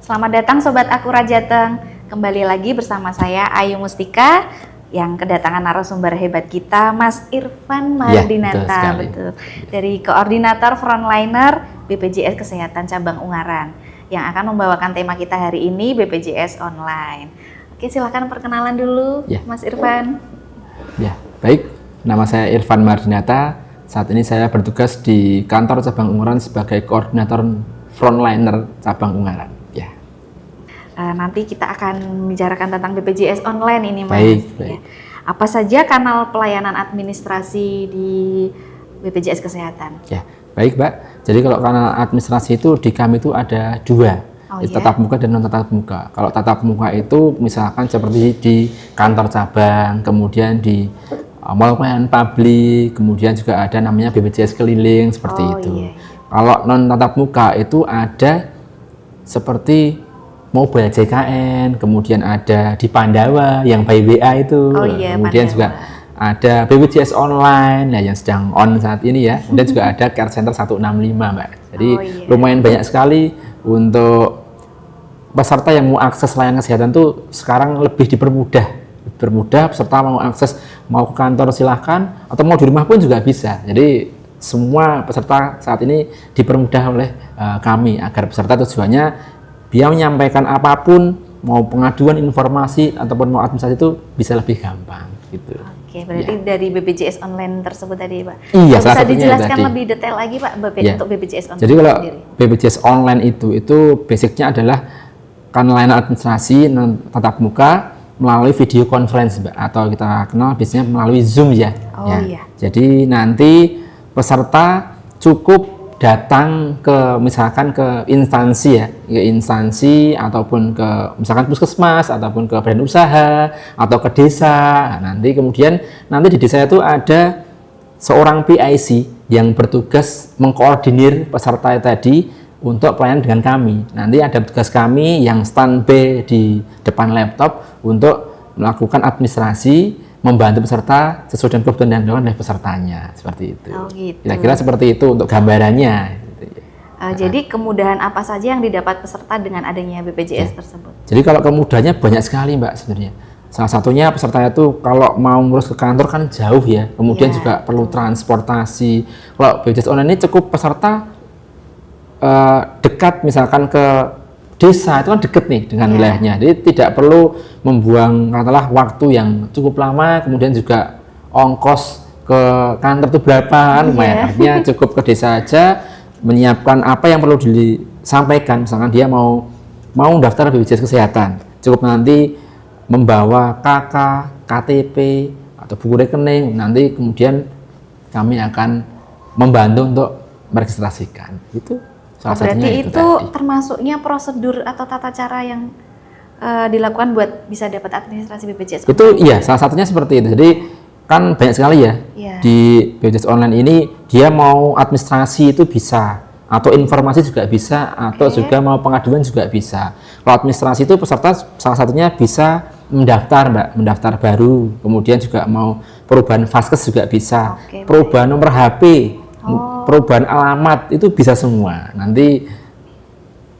Selamat datang Sobat Akura Jateng. Kembali lagi bersama saya Ayu Mustika yang kedatangan narasumber hebat kita Mas Irfan Mardinata, betul. Dari Koordinator Frontliner BPJS Kesehatan Cabang Ungaran yang akan membawakan tema kita hari ini BPJS Online. Oke, silakan perkenalan dulu Mas Irfan. Ya, baik. Nama saya Irfan Mardinata. Saat ini saya bertugas di kantor cabang Ungaran sebagai koordinator Frontliner cabang Ungaran. Ya. Nanti kita akan membicarakan tentang BPJS Online ini, Mas. Baik. Ya. Apa saja kanal pelayanan administrasi di BPJS Kesehatan? Ya, baik, Mbak. Jadi kalau kanal administrasi itu di kami itu ada dua. Tatap muka dan non tatap muka. Kalau tatap muka itu misalkan seperti di kantor cabang, kemudian di mall pelayanan publik, kemudian juga ada namanya BPJS keliling seperti itu. Kalau non tatap muka itu ada seperti mobile JKN, kemudian ada di Pandawa yang by WA itu, kemudian Pandawa. Juga ada BPJS online yang sedang on saat ini ya, dan juga ada Care Center 165, Mbak. Jadi lumayan banyak sekali untuk peserta yang mau akses layanan kesehatan tuh sekarang lebih dipermudah peserta mau akses, mau ke kantor silahkan, atau mau di rumah pun juga bisa. Jadi semua peserta saat ini dipermudah oleh kami agar peserta tujuannya biar menyampaikan apapun, mau pengaduan informasi ataupun mau administrasi itu bisa lebih gampang gitu. Oke, berarti dari BPJS online tersebut tadi, Pak. Iya, bisa dijelaskan lebih detail lagi, Pak, untuk BPJS online. Jadi kalau BPJS online itu basicnya adalah kanal layanan administrasi tatap muka melalui video conference, Mbak, atau kita kenal biasanya melalui Zoom ya. Jadi nanti peserta cukup datang ke misalkan ke instansi ya, ke instansi ataupun ke misalkan puskesmas ataupun ke badan usaha atau ke desa. Nanti kemudian di desa itu ada seorang PIC yang bertugas mengkoordinir peserta tadi untuk pelayanan dengan kami. Nanti ada petugas kami yang standby di depan laptop untuk melakukan administrasi, membantu peserta sesuai dengan kebutuhan yang dilakukan oleh pesertanya, seperti itu. Kira-kira seperti itu untuk gambarannya. Jadi kemudahan apa saja yang didapat peserta dengan adanya BPJS tersebut? Jadi kalau kemudahannya banyak sekali, Mbak, sebenarnya. Salah satunya peserta itu kalau mau ngurus ke kantor kan jauh ya, kemudian juga perlu transportasi. Kalau BPJS online ini cukup peserta dekat misalkan ke desa, itu kan deket nih dengan wilayahnya, jadi tidak perlu membuang katakanlah waktu yang cukup lama, kemudian juga ongkos ke kantor itu berapa kan, artinya cukup ke desa aja, menyiapkan apa yang perlu disampaikan, misalkan dia mau daftar BPJS Kesehatan, cukup nanti membawa KK, KTP atau buku rekening, nanti kemudian kami akan membantu untuk meregistrasikan itu. Berarti itu termasuknya prosedur atau tata cara yang dilakukan buat bisa dapat administrasi BPJS online? Itu iya, salah satunya seperti itu. Jadi kan banyak sekali ya di BPJS online ini, dia mau administrasi itu bisa, atau informasi juga bisa, atau juga mau pengaduan juga bisa. Kalau administrasi itu peserta salah satunya bisa mendaftar, Mbak, mendaftar baru, kemudian juga mau perubahan vaskes juga bisa, perubahan nomor HP, perubahan alamat itu bisa semua. Nanti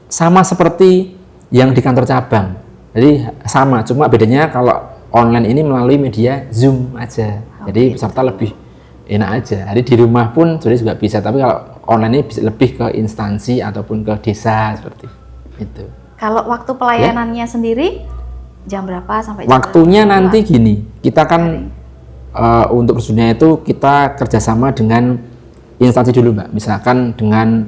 sama seperti yang di kantor cabang. Jadi sama, cuma bedanya kalau online ini melalui media Zoom aja. Jadi peserta lebih enak aja. Jadi di rumah pun juga bisa, tapi kalau online ini bisa lebih ke instansi ataupun ke desa seperti itu. Kalau waktu pelayanannya sendiri jam berapa sampai jam waktunya berapa? Nanti gini, kita kan untuk prosedurnya itu kita kerjasama dengan instansi dulu, Mbak, misalkan dengan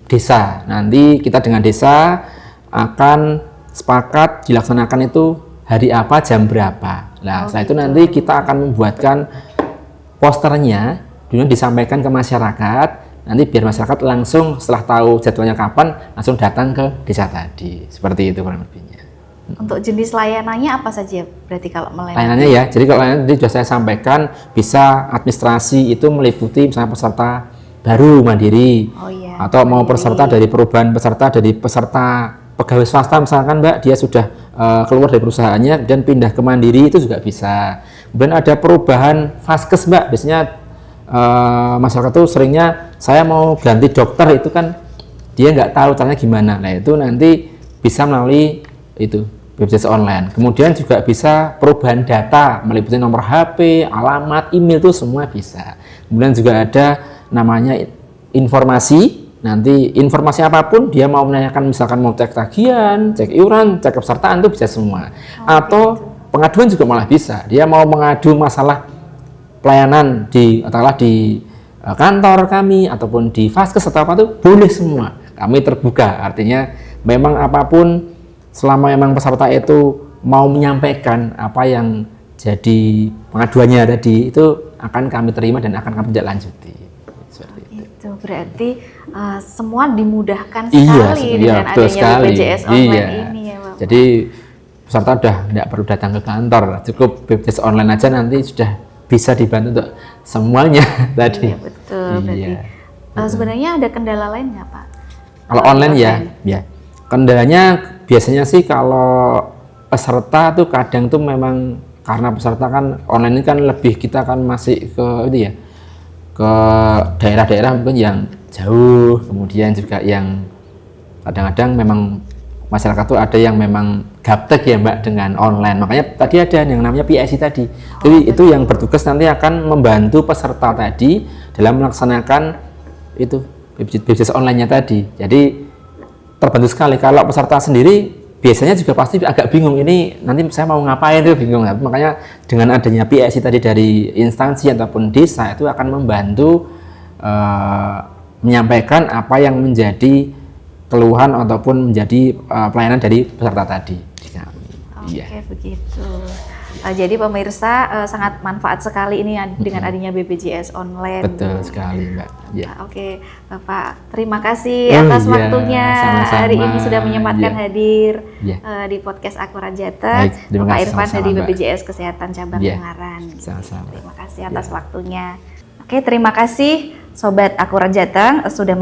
desa. Nanti kita dengan desa akan sepakat dilaksanakan itu hari apa, jam berapa. Nah, setelah itu nanti kita akan membuatkan posternya, dulu disampaikan ke masyarakat, nanti biar masyarakat langsung setelah tahu jadwalnya kapan, langsung datang ke desa tadi. Seperti itu kurang lebihnya. Untuk jenis layanannya apa saja berarti kalau melayani? Layanannya ya, jadi kalau layanan tadi sudah saya sampaikan, bisa administrasi itu meliputi misalnya peserta baru mandiri, atau mau peserta dari perubahan peserta dari peserta pegawai swasta misalkan, Mbak, dia sudah keluar dari perusahaannya dan pindah ke mandiri itu juga bisa. Kemudian ada perubahan vaskes, Mbak, biasanya masyarakat tuh seringnya saya mau ganti dokter, itu kan dia nggak tahu caranya gimana. Nah itu nanti bisa melalui itu BPJS online. Kemudian juga bisa perubahan data meliputi nomor HP, alamat, email itu semua bisa. Kemudian juga ada namanya informasi. Nanti informasi apapun dia mau menanyakan, misalkan mau cek tagihan, cek iuran, cek kepesertaan itu bisa semua. Atau pengaduan juga malah bisa. Dia mau mengadu masalah pelayanan di kantor kami ataupun di Vaskes atau apa itu boleh semua. Kami terbuka. Artinya memang apapun selama memang peserta itu mau menyampaikan apa yang jadi pengaduannya tadi itu akan kami terima dan akan kami tindak lanjuti. Seperti itu. Itu berarti semua dimudahkan sekali dengan adanya BPJS online ini ya Bapak. Jadi peserta sudah tidak perlu datang ke kantor, cukup BPJS online aja nanti sudah bisa dibantu untuk semuanya tadi. Iya betul. Berarti sebenarnya ada kendala lain nggak Pak? Kalau online ya. Kendalanya biasanya sih kalau peserta tuh kadang tuh memang karena peserta kan online ini kan lebih kita kan masih ke itu ya, ke daerah-daerah mungkin yang jauh, kemudian juga yang kadang-kadang memang masyarakat tuh ada yang memang gaptek ya Mbak dengan online. Makanya tadi ada yang namanya PIC tadi. Jadi itu yang bertugas nanti akan membantu peserta tadi dalam melaksanakan itu BPJS online-nya tadi. Jadi terbantu sekali. Kalau peserta sendiri biasanya juga pasti agak bingung, ini nanti saya mau ngapain itu bingung. Makanya dengan adanya PIC tadi dari instansi ataupun desa itu akan membantu menyampaikan apa yang menjadi keluhan ataupun menjadi pelayanan dari peserta tadi di kami. Oke, begitu. Jadi pemirsa sangat manfaat sekali ini dengan adanya BPJS online. Betul sekali Mbak. Ya. Oke, Bapak terima kasih atas waktunya. Sama-sama. Hari ini sudah menyempatkan hadir di podcast Akurat Jateng. Bapak Irfan dari BPJS Kesehatan Cabang Ungaran. Sama-sama. Terima kasih atas waktunya. Oke, terima kasih Sobat Akurat Jateng sudah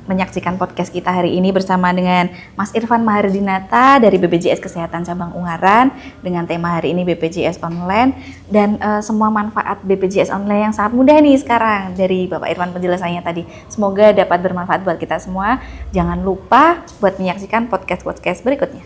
menyaksikan podcast kita hari ini bersama dengan Mas Irfan Mahardinata dari BPJS Kesehatan Cabang Ungaran dengan tema hari ini BPJS Online dan semua manfaat BPJS Online yang sangat mudah nih sekarang dari Bapak Irfan penjelasannya tadi. Semoga dapat bermanfaat buat kita semua. Jangan lupa buat menyaksikan podcast-podcast berikutnya.